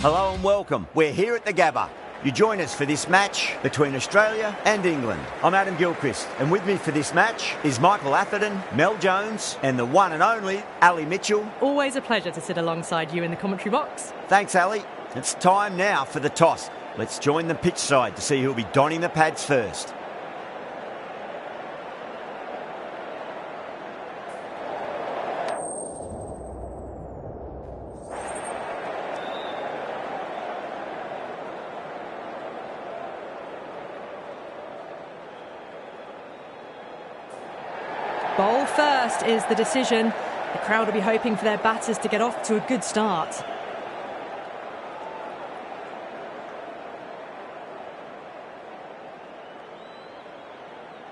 Hello and welcome. We're here at the Gabba. You join us for this match between Australia and England. I'm Adam Gilchrist, and with me for this match is Michael Atherton, Mel Jones, and the one and only Ali Mitchell. Always a pleasure to sit alongside you in the commentary box. Thanks, Ali. It's time now for the toss. Let's join the pitch side to see who'll be donning the pads first. Bowl first is the decision. The crowd will be hoping for their batters to get off to a good start.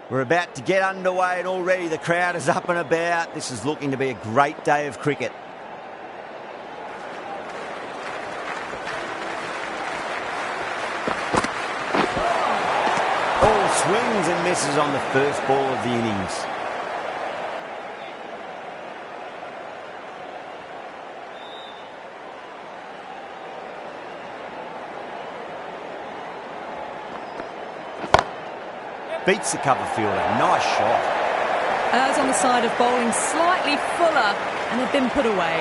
We're about to get underway and already the crowd is up and about. This is looking to be a great day of cricket. All swings and misses on the first ball of the innings. Beats the cover fielder. Nice shot. Errs on the side of bowling slightly fuller and had been put away.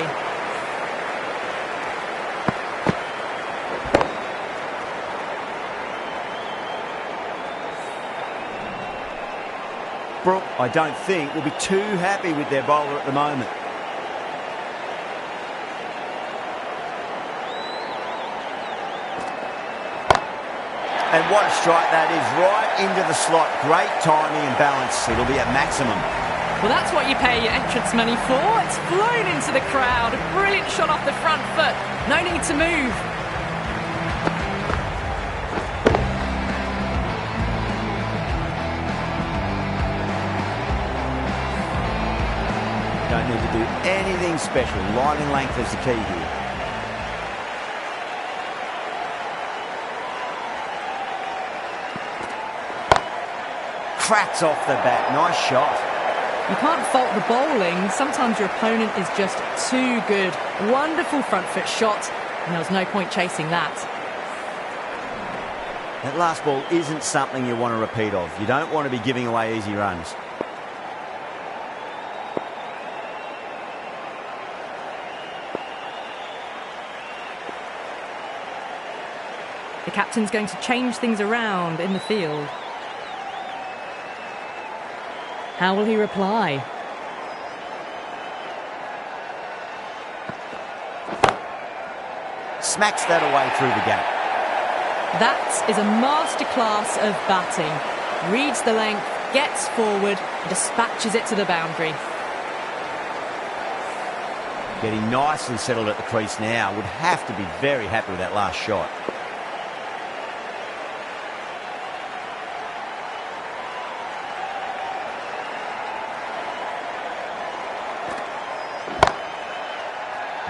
Brooke, I don't think, will be too happy with their bowler at the moment. And what a strike that is, right into the slot. Great timing and balance. It'll be at maximum. Well, that's what you pay your entrance money for. It's flown into the crowd. A brilliant shot off the front foot. No need to move. Don't need to do anything special. Line and length is the key here. Cracks off the bat. Nice shot. You can't fault the bowling. Sometimes your opponent is just too good. Wonderful front foot shot, and there was no point chasing that. That last ball isn't something you want to repeat of. You don't want to be giving away easy runs. The captain's going to change things around in the field. How will he reply? Smacks that away through the gap. That is a masterclass of batting. Reads the length, gets forward, and dispatches it to the boundary. Getting nicely settled at the crease now. Would have to be very happy with that last shot.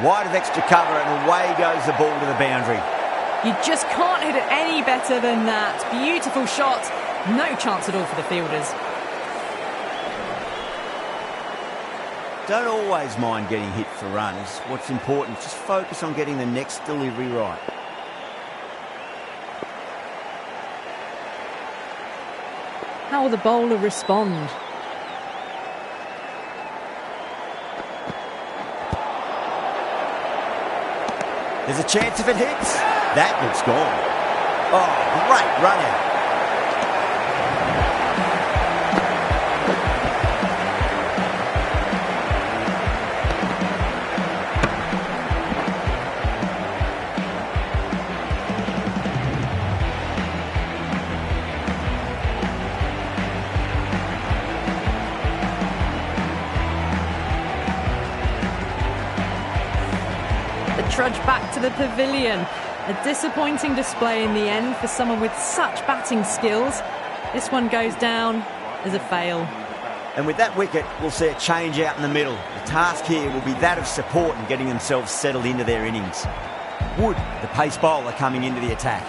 Wide of extra cover and away goes the ball to the boundary. You just can't hit it any better than that. Beautiful shot. No chance at all for the fielders. Don't always mind getting hit for runs. What's important, just focus on getting the next delivery right. How will the bowler respond? There's a chance if it hits. That looks gone. Oh, great run out. Trudge back to the pavilion. A disappointing display in the end for someone with such batting skills. This one goes down as a fail. And with that wicket, we'll see a change out in the middle. The task here will be that of support and getting themselves settled into their innings. Wood, the pace bowler, coming into the attack.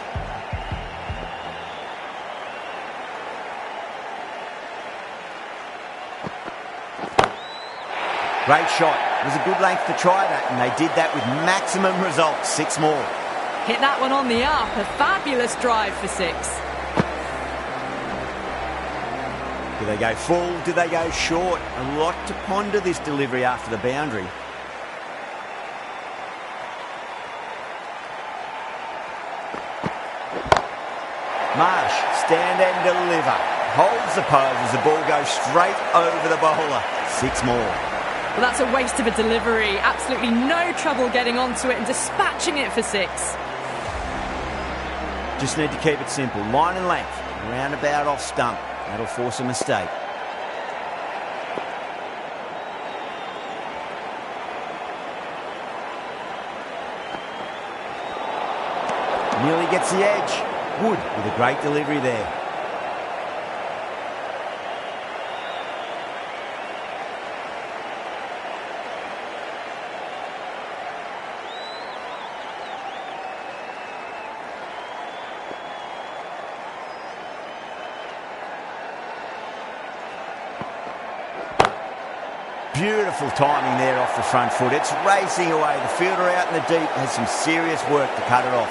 Great shot. It was a good length to try that, and they did that with maximum results. 6 more. Hit that one on the up. A fabulous drive for 6. Do they go full? Do they go short? A lot to ponder this delivery after the boundary. Marsh, stand and deliver. Holds the pose as the ball goes straight over the bowler. 6 more. Well, that's a waste of a delivery. Absolutely no trouble getting onto it and dispatching it for 6. Just need to keep it simple. Line and length. Roundabout off stump. That'll force a mistake. Nearly gets the edge. Wood with a great delivery there. Beautiful timing there off the front foot. It's racing away. The fielder out in the deep has some serious work to cut it off.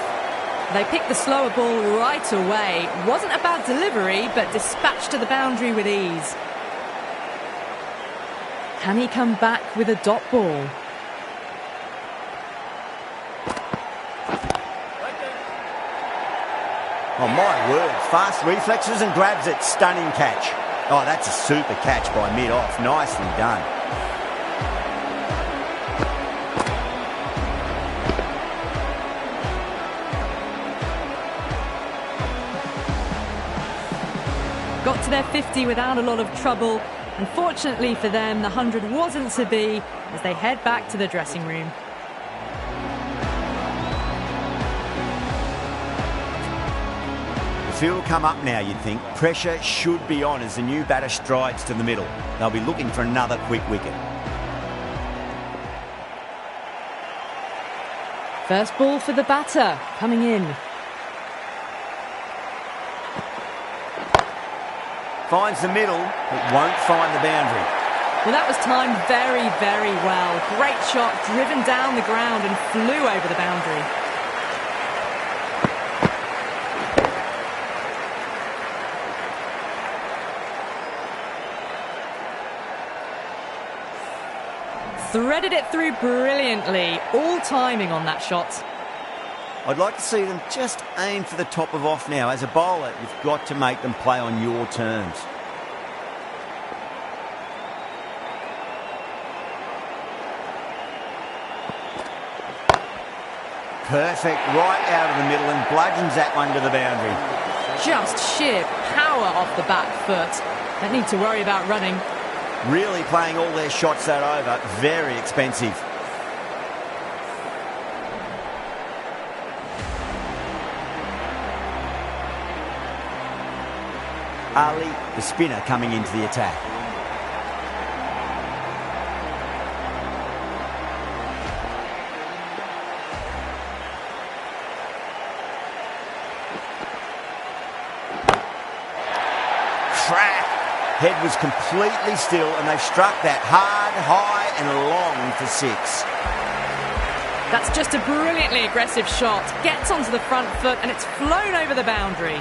They picked the slower ball right away. Wasn't a bad delivery, but dispatched to the boundary with ease. Can he come back with a dot ball? Oh, my word. Fast reflexes and grabs it. Stunning catch. Oh, that's a super catch by mid-off. Nicely done. Got to their 50 without a lot of trouble. Unfortunately for them, the 100 wasn't to be as they head back to the dressing room. The field will come up now, you'd think. Pressure should be on as the new batter strides to the middle. They'll be looking for another quick wicket. First ball for the batter, coming in. Finds the middle, but won't find the boundary. Well, that was timed very, very well. Great shot, driven down the ground and flew over the boundary. Threaded it through brilliantly. All timing on that shot. I'd like to see them just aim for the top of off now. As a bowler, you've got to make them play on your terms. Perfect, right out of the middle and bludgeons that one to the boundary. Just sheer power off the back foot. Don't need to worry about running. Really playing all their shots that over. Very expensive. Ali, the spinner, coming into the attack. Crack! Head was completely still and they've struck that hard, high and long for 6. That's just a brilliantly aggressive shot. Gets onto the front foot and it's flown over the boundary.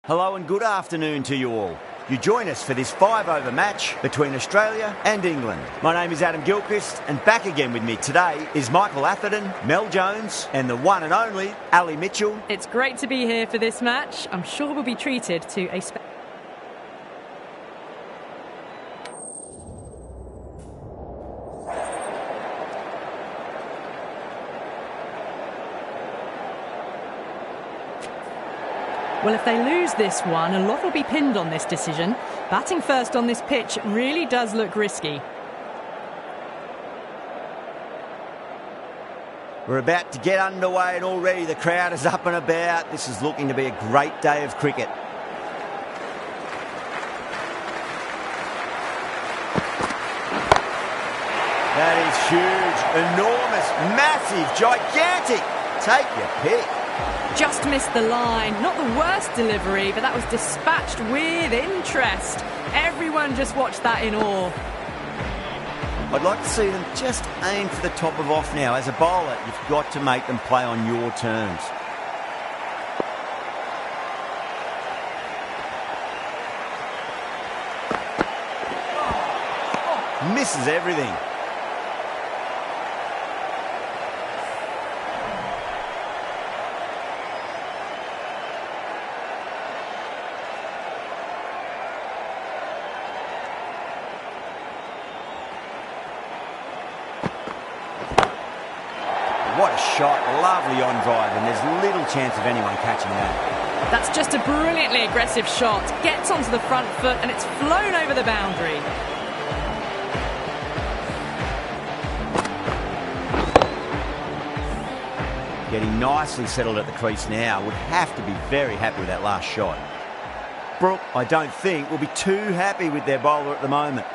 Hello and good afternoon to you all. You join us for this 5-over match between Australia and England. My name is Adam Gilchrist, and back again with me today is Michael Atherton, Mel Jones, and the one and only Ali Mitchell. It's great to be here for this match. I'm sure we'll be treated to a Well, if they lose this one, a lot will be pinned on this decision. Batting first on this pitch really does look risky. We're about to get underway and already the crowd is up and about. This is looking to be a great day of cricket. That is huge, enormous, massive, gigantic. Take your pick. Just missed the line. Not the worst delivery, but that was dispatched with interest. Everyone just watched that in awe. I'd like to see them just aim for the top of off now. As a bowler, you've got to make them play on your terms. Misses everything. What a shot, lovely on drive, and there's little chance of anyone catching that. That's just a brilliantly aggressive shot. Gets onto the front foot and it's flown over the boundary. Getting nicely settled at the crease now. Would have to be very happy with that last shot. Brooke, I don't think, will be too happy with their bowler at the moment.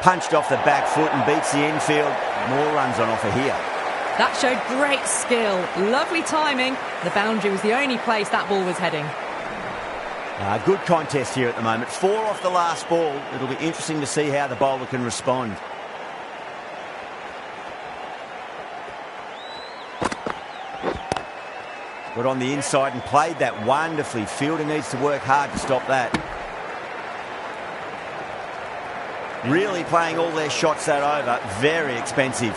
Punched off the back foot and beats the infield. More runs on offer here. That showed great skill. Lovely timing. The boundary was the only place that ball was heading. Good contest here at the moment. 4 off the last ball. It'll be interesting to see how the bowler can respond. Got on the inside and played that wonderfully. Fielder needs to work hard to stop that. Really playing all their shots that over. Very expensive.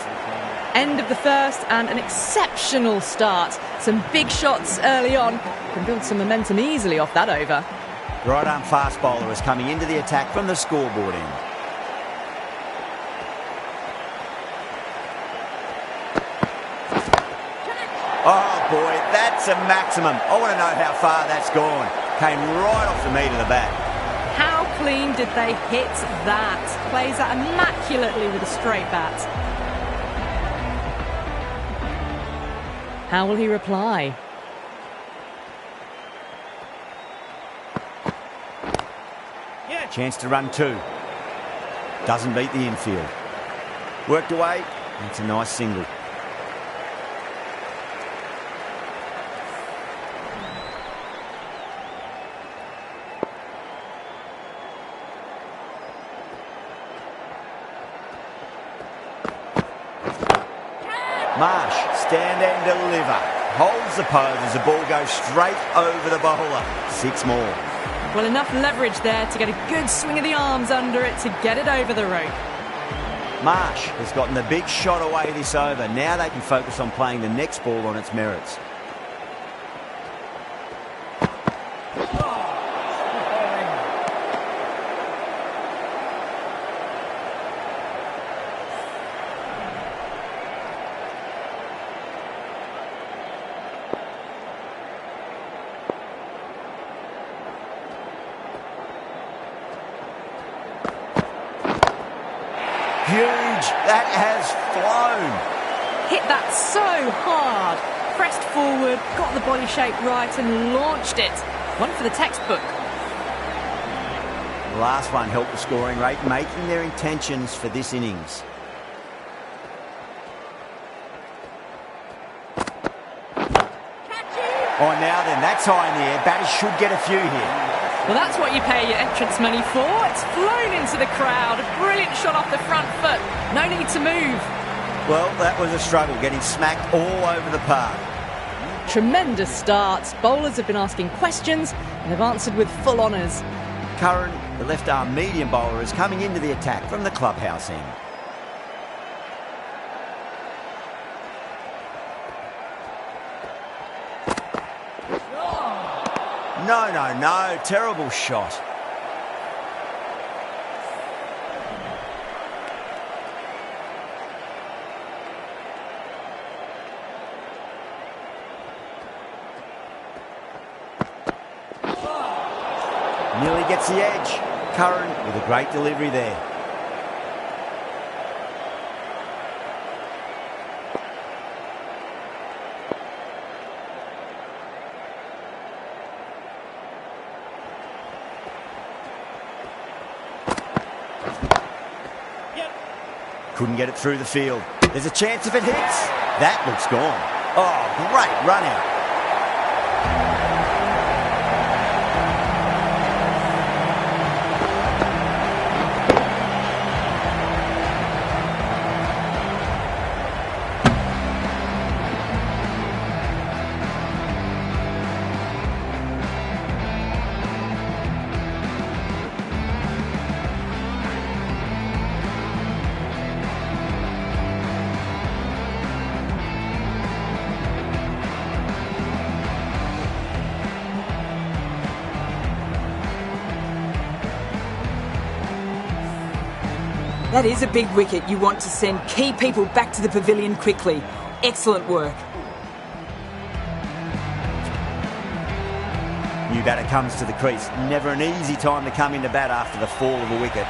End of the first and an exceptional start. Some big shots early on. Can build some momentum easily off that over. Right arm fast bowler is coming into the attack from the scoreboard end. Oh boy, that's a maximum. I want to know how far that's gone. Came right off the meat of the bat. How clean did they hit that? Plays that immaculately with a straight bat. How will he reply? Chance to run 2. Doesn't beat the infield. Worked away. It's a nice single. Marsh, stand and deliver. Holds the pose as the ball goes straight over the bowler. 6 more. Well, enough leverage there to get a good swing of the arms under it to get it over the rope. Marsh has gotten the big shot away this over. Now they can focus on playing the next ball on its merits. Huge. That has flown. Hit that so hard. Pressed forward, got the body shape right and launched it. One for the textbook. The last one helped the scoring rate, making their intentions for this innings. Oh, now then, that's high in the air. Batters should get a few here. Well, that's what you pay your entrance money for. It's flown into the crowd. A brilliant shot off the front foot. No need to move. Well, that was a struggle, getting smacked all over the park. Tremendous starts. Bowlers have been asking questions and they've answered with full honours. Curran, the left-arm medium bowler, is coming into the attack from the clubhouse end. No. Terrible shot. Nearly gets the edge. Curran with a great delivery there. Couldn't get it through the field. There's a chance if it hits. That looks gone. Oh, great run out. That is a big wicket. You want to send key people back to the pavilion quickly. Excellent work. New batter comes to the crease. Never an easy time to come into bat after the fall of a wicket.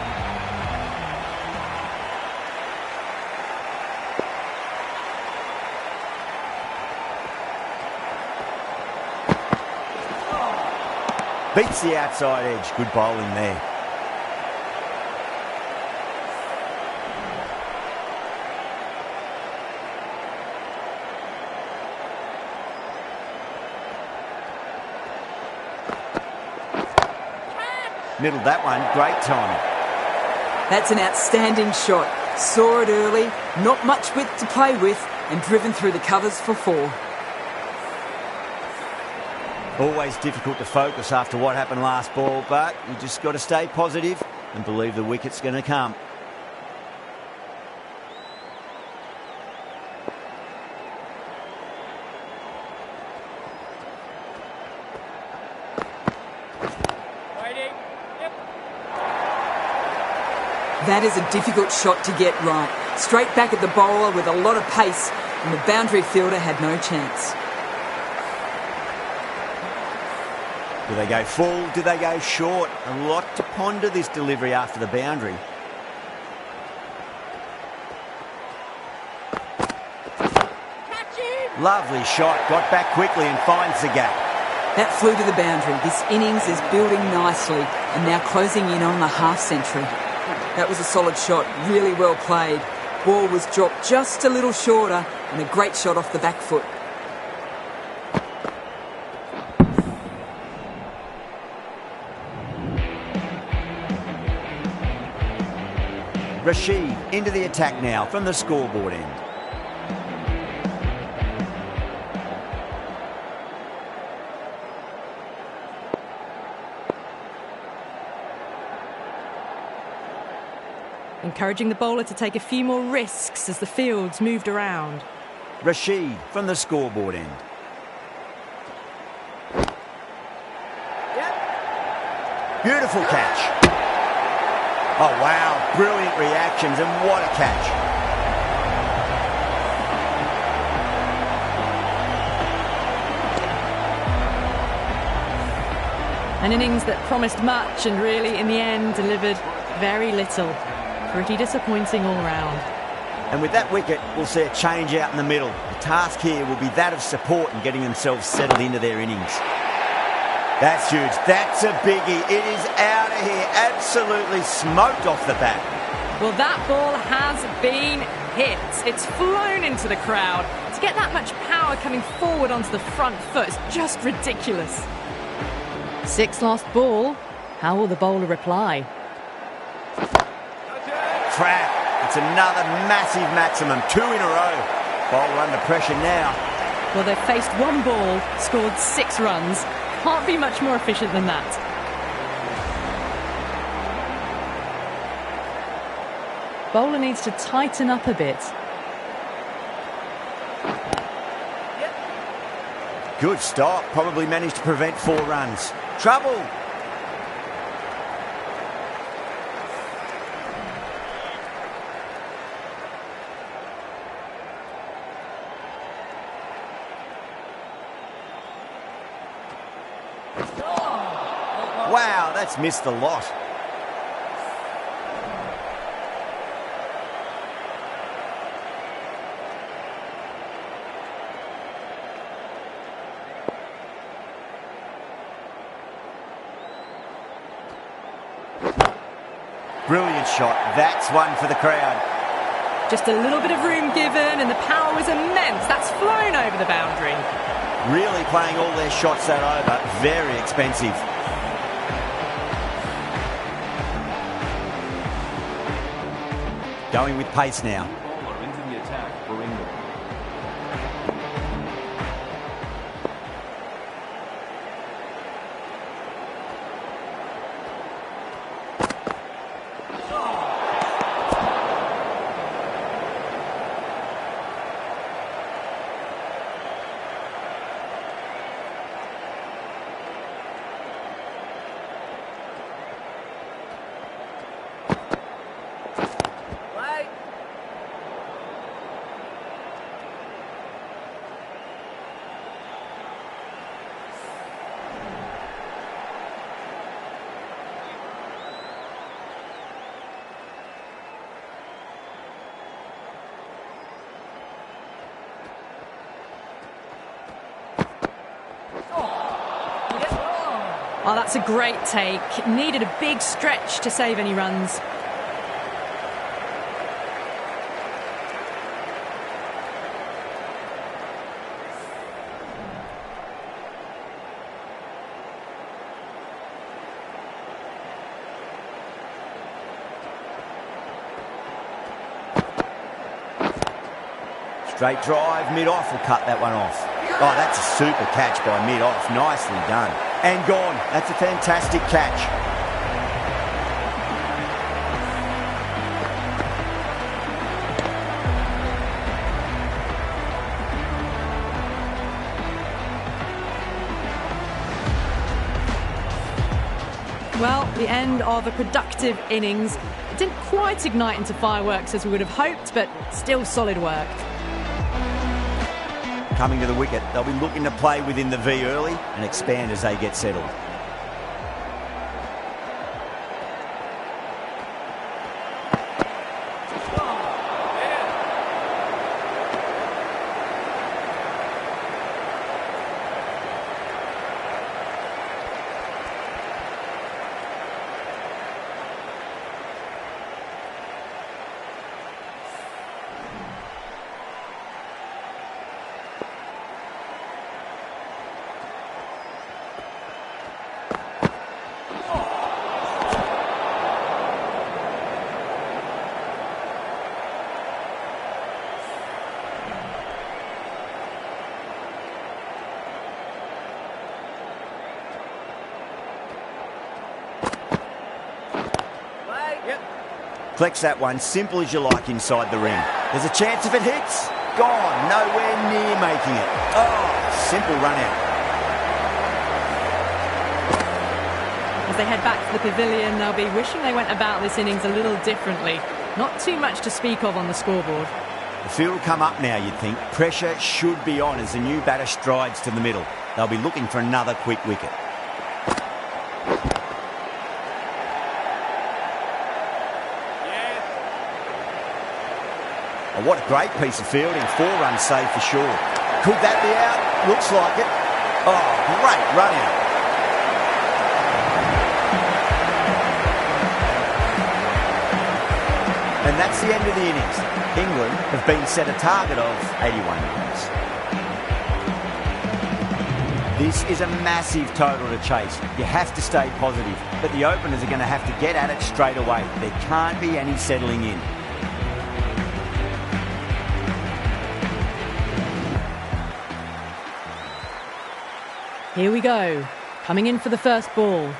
Beats the outside edge. Good bowling there. Middled that one, great timing. That's an outstanding shot. Saw it early, not much width to play with, and driven through the covers for 4. Always difficult to focus after what happened last ball, but you just got to stay positive and believe the wicket's going to come. That is a difficult shot to get right. Straight back at the bowler with a lot of pace, and the boundary fielder had no chance. Do they go full? Do they go short? A lot to ponder this delivery after the boundary. Lovely shot, got back quickly and finds the gap. That flew to the boundary. This innings is building nicely and now closing in on the half-century. That was a solid shot, really well played. Ball was dropped just a little shorter and a great shot off the back foot. Rashid into the attack now from the scoreboard end. Encouraging the bowler to take a few more risks as the fields moved around. Rashid from the scoreboard end. Beautiful catch. Oh wow, brilliant reactions and what a catch. An innings that promised much and really in the end delivered very little. Pretty disappointing all round. And with that wicket, we'll see a change out in the middle. The task here will be that of support and getting themselves settled into their innings. That's huge. That's a biggie. It is out of here. Absolutely smoked off the bat. Well, that ball has been hit. It's flown into the crowd. To get that much power coming forward onto the front foot is just ridiculous. 6 lost ball. How will the bowler reply? Trap. It's another massive maximum. 2 in a row. Bowler under pressure now. Well, they've faced 1 ball, scored 6 runs. Can't be much more efficient than that. Bowler needs to tighten up a bit. Good stop. Probably managed to prevent 4 runs. Trouble. Wow, that's missed a lot. Brilliant shot. That's one for the crowd. Just a little bit of room given and the power was immense. That's flown over the boundary. Really playing all their shots that over. Very expensive. Going with pace now. Bowler into the attack for England. Oh, that's a great take. Needed a big stretch to save any runs. Straight drive, mid-off will cut that one off. Oh, that's a super catch by mid-off. Nicely done. And gone. That's a fantastic catch. Well, the end of a productive innings. It didn't quite ignite into fireworks as we would have hoped, but still solid work. Coming to the wicket, they'll be looking to play within the V early and expand as they get settled. Flex that one, simple as you like inside the ring. There's a chance if it hits. Gone, nowhere near making it. Oh, simple run out. As they head back to the pavilion, they'll be wishing they went about this innings a little differently. Not too much to speak of on the scoreboard. The field will come up now, you'd think. Pressure should be on as the new batter strides to the middle. They'll be looking for another quick wicket. Oh, what a great piece of fielding. 4 runs saved for sure. Could that be out? Looks like it. Oh, great run out. And that's the end of the innings. England have been set a target of 81 runs. This is a massive total to chase. You have to stay positive, but the openers are going to have to get at it straight away. There can't be any settling in. Here we go. Coming in for the first ball.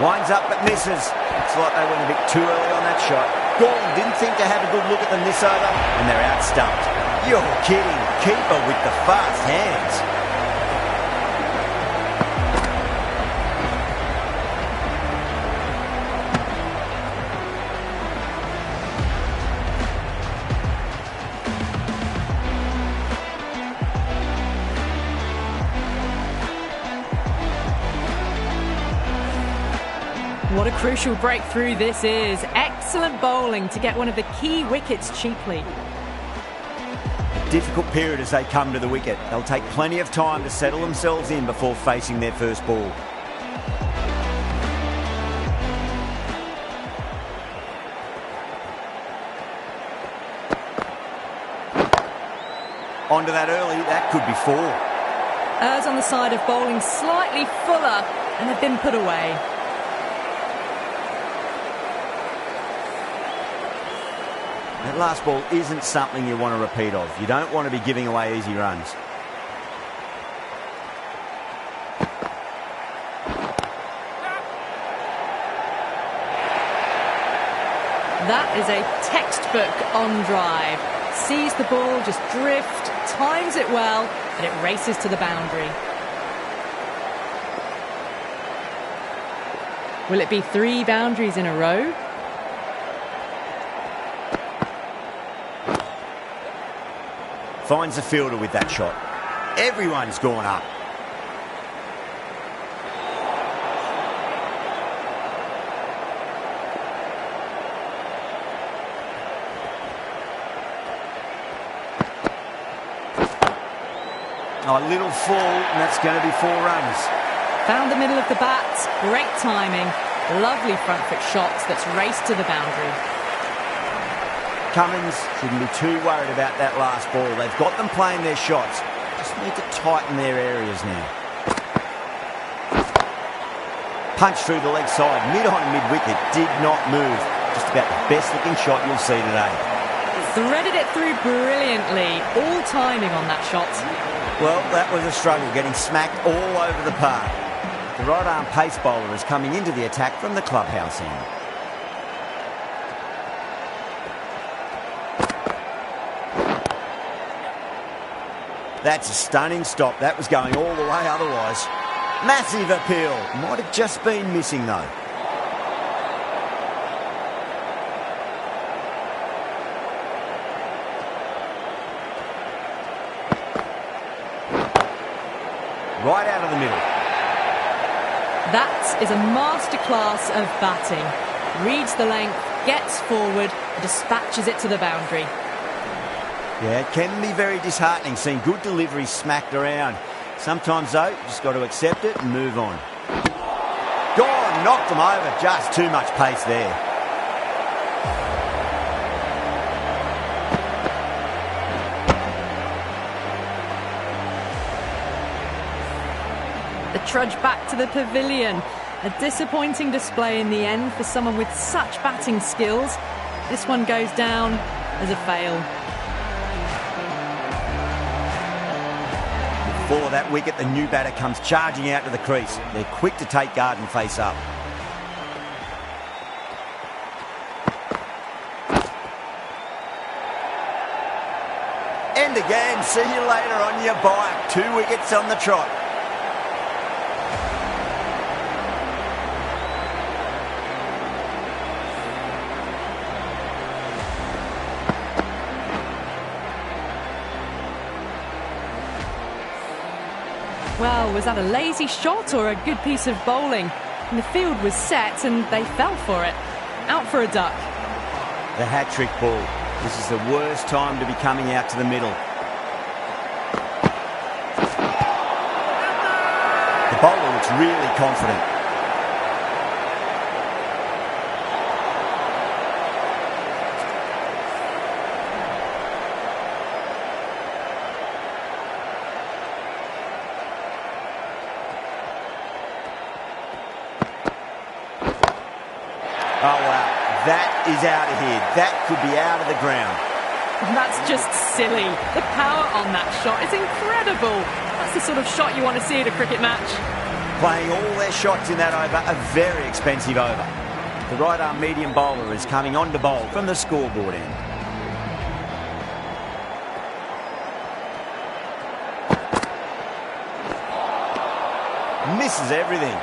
Winds up but misses. Looks like they went a bit too early on that shot. Gordon didn't think to have a good look at them this over, and they're out stumped. You're kidding. Keeper with the fast hands. What a crucial breakthrough this is. Excellent bowling to get one of the key wickets cheaply. Difficult period as they come to the wicket. They'll take plenty of time to settle themselves in before facing their first ball. Onto that early, that could be 4. Errs on the side of bowling slightly fuller and have been put away. That last ball isn't something you want to repeat of. You don't want to be giving away easy runs. That is a textbook on drive. Sees the ball just drift, times it well, and it races to the boundary. Will it be 3 boundaries in a row? Finds the fielder with that shot. Everyone's gone up. A little fall, and that's going to be 4 runs. Found the middle of the bat, great timing, lovely front foot shots that's raced to the boundary. Cummins shouldn't be too worried about that last ball. They've got them playing their shots. Just need to tighten their areas now. Punch through the leg side, mid-on, mid-wicket, did not move. Just about the best looking shot you'll see today. Threaded it through brilliantly, all timing on that shot. Well, that was a struggle, getting smacked all over the park. The right-arm pace bowler is coming into the attack from the clubhouse end. That's a stunning stop. That was going all the way otherwise. Massive appeal. Might have just been missing though. Right out of the middle. That is a masterclass of batting. Reads the length, gets forward, and dispatches it to the boundary. Yeah, it can be very disheartening seeing good deliveries smacked around. Sometimes, though, you just got to accept it and move on. Gone, knocked them over. Just too much pace there. The trudge back to the pavilion. A disappointing display in the end for someone with such batting skills. This one goes down as a fail. Before that wicket, the new batter comes charging out to the crease. They're quick to take guard and face up. And again, see you later on your bike. 2 wickets on the trot. Well, was that a lazy shot or a good piece of bowling? And the field was set and they fell for it. Out for a duck. The hat-trick ball. This is the worst time to be coming out to the middle. The bowler looks really confident. Oh, wow. That is out of here. That could be out of the ground. That's just silly. The power on that shot is incredible. That's the sort of shot you want to see at a cricket match. Playing all their shots in that over, a very expensive over. The right-arm medium bowler is coming on to bowl from the scoreboard end. Misses everything.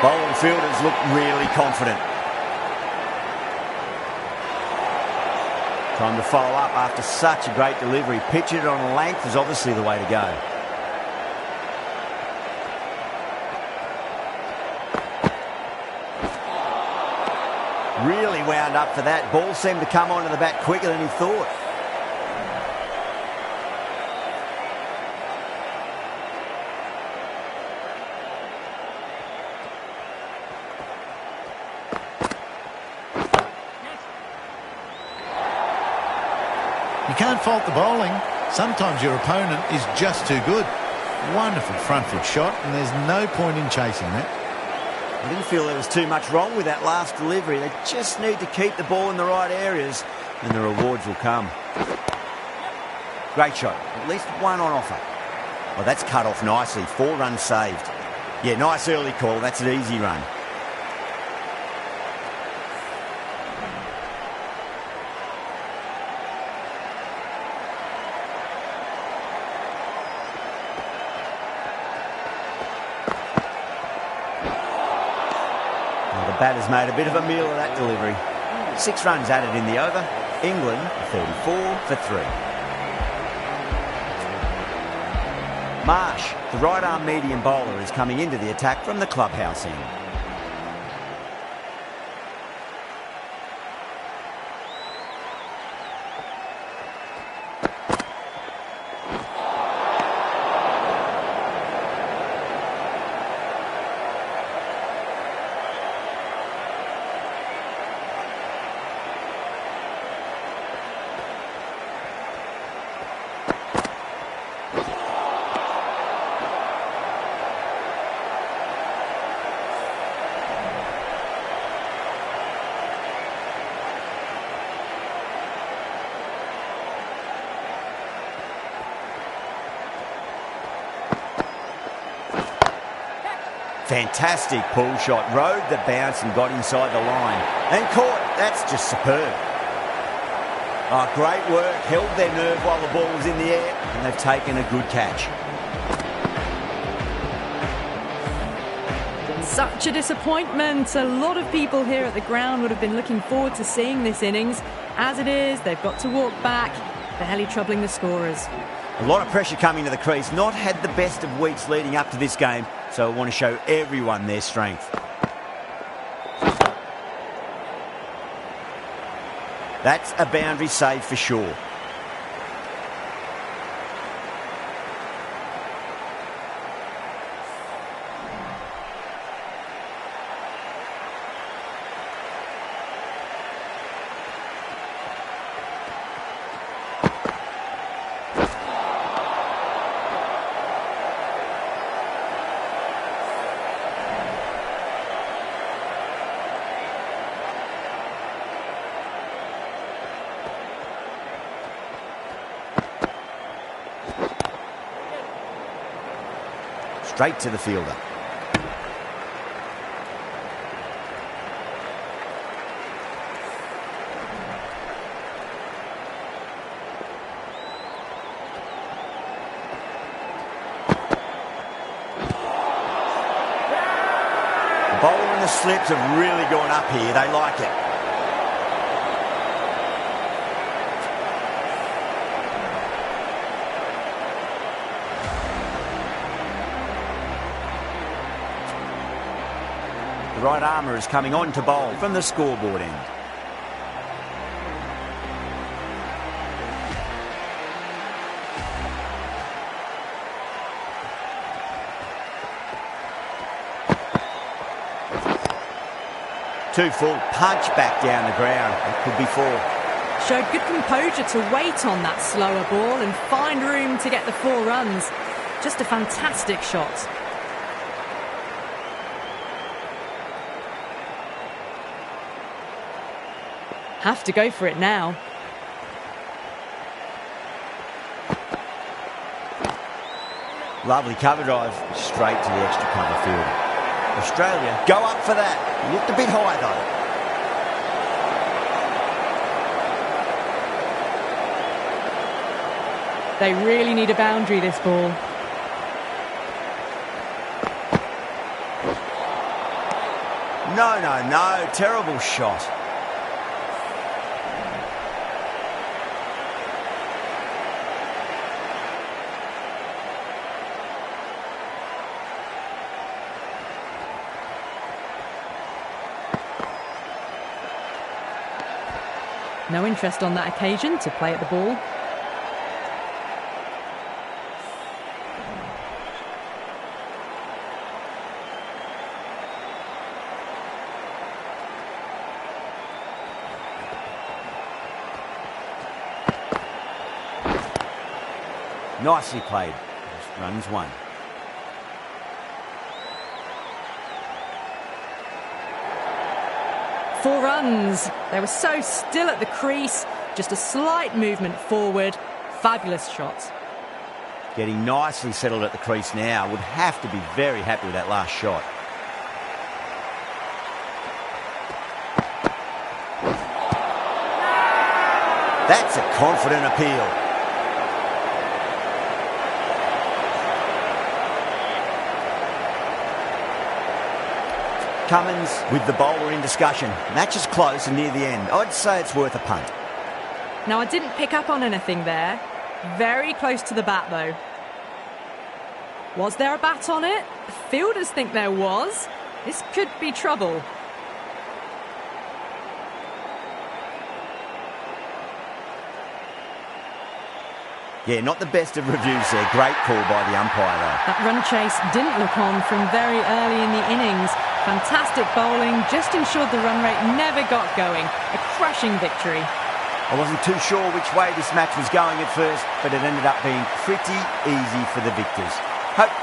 Bowling fielders look really confident. Time to follow up after such a great delivery. Pitch it on length is obviously the way to go. Really wound up for that. Ball seemed to come onto the bat quicker than he thought. You can't fault the bowling. Sometimes your opponent is just too good. Wonderful front foot shot, and there's no point in chasing that. I didn't feel there was too much wrong with that last delivery. They just need to keep the ball in the right areas and the rewards will come. Great shot. At least one on offer. Well, that's cut off nicely. 4 runs saved. Yeah, nice early call. That's an easy run. The batter's made a bit of a meal of that delivery. 6 runs added in the over. England 34 for 3. Marsh, the right-arm medium bowler, is coming into the attack from the clubhouse end. Fantastic pull shot. Rode the bounce and got inside the line. And caught. That's just superb. Oh, great work. Held their nerve while the ball was in the air. And they've taken a good catch. Such a disappointment. A lot of people here at the ground would have been looking forward to seeing this innings. As it is, they've got to walk back, barely troubling the scorers. A lot of pressure coming to the crease. Not had the best of weeks leading up to this game, so I want to show everyone their strength. That's a boundary save for sure. Straight to the fielder. The bowler and the slips have really gone up here. They like it. The right armour is coming on to bowl from the scoreboard end. Too full, punch back down the ground. It could be 4. Showed good composure to wait on that slower ball and find room to get the 4 runs. Just a fantastic shot. Have to go for it now. Lovely cover drive, straight to the extra cover field. Australia go up for that. Looked a bit high though. They really need a boundary, this ball. No. Terrible shot. No interest on that occasion to play at the ball. Nicely played. Runs 1. Four runs. They were so still at the crease. Just a slight movement forward. Fabulous shot. Getting nicely settled at the crease now. Would have to be very happy with that last shot. That's a confident appeal. Cummins with the bowler in discussion. Match is close and near the end. I'd say it's worth a punt. Now, I didn't pick up on anything there. Very close to the bat, though. Was there a bat on it? The fielders think there was. This could be trouble. Yeah, not the best of reviews there. Great call by the umpire, though. That run chase didn't look on from very early in the innings. Fantastic bowling, just ensured the run rate never got going. A crushing victory. I wasn't too sure which way this match was going at first, but it ended up being pretty easy for the victors. Hope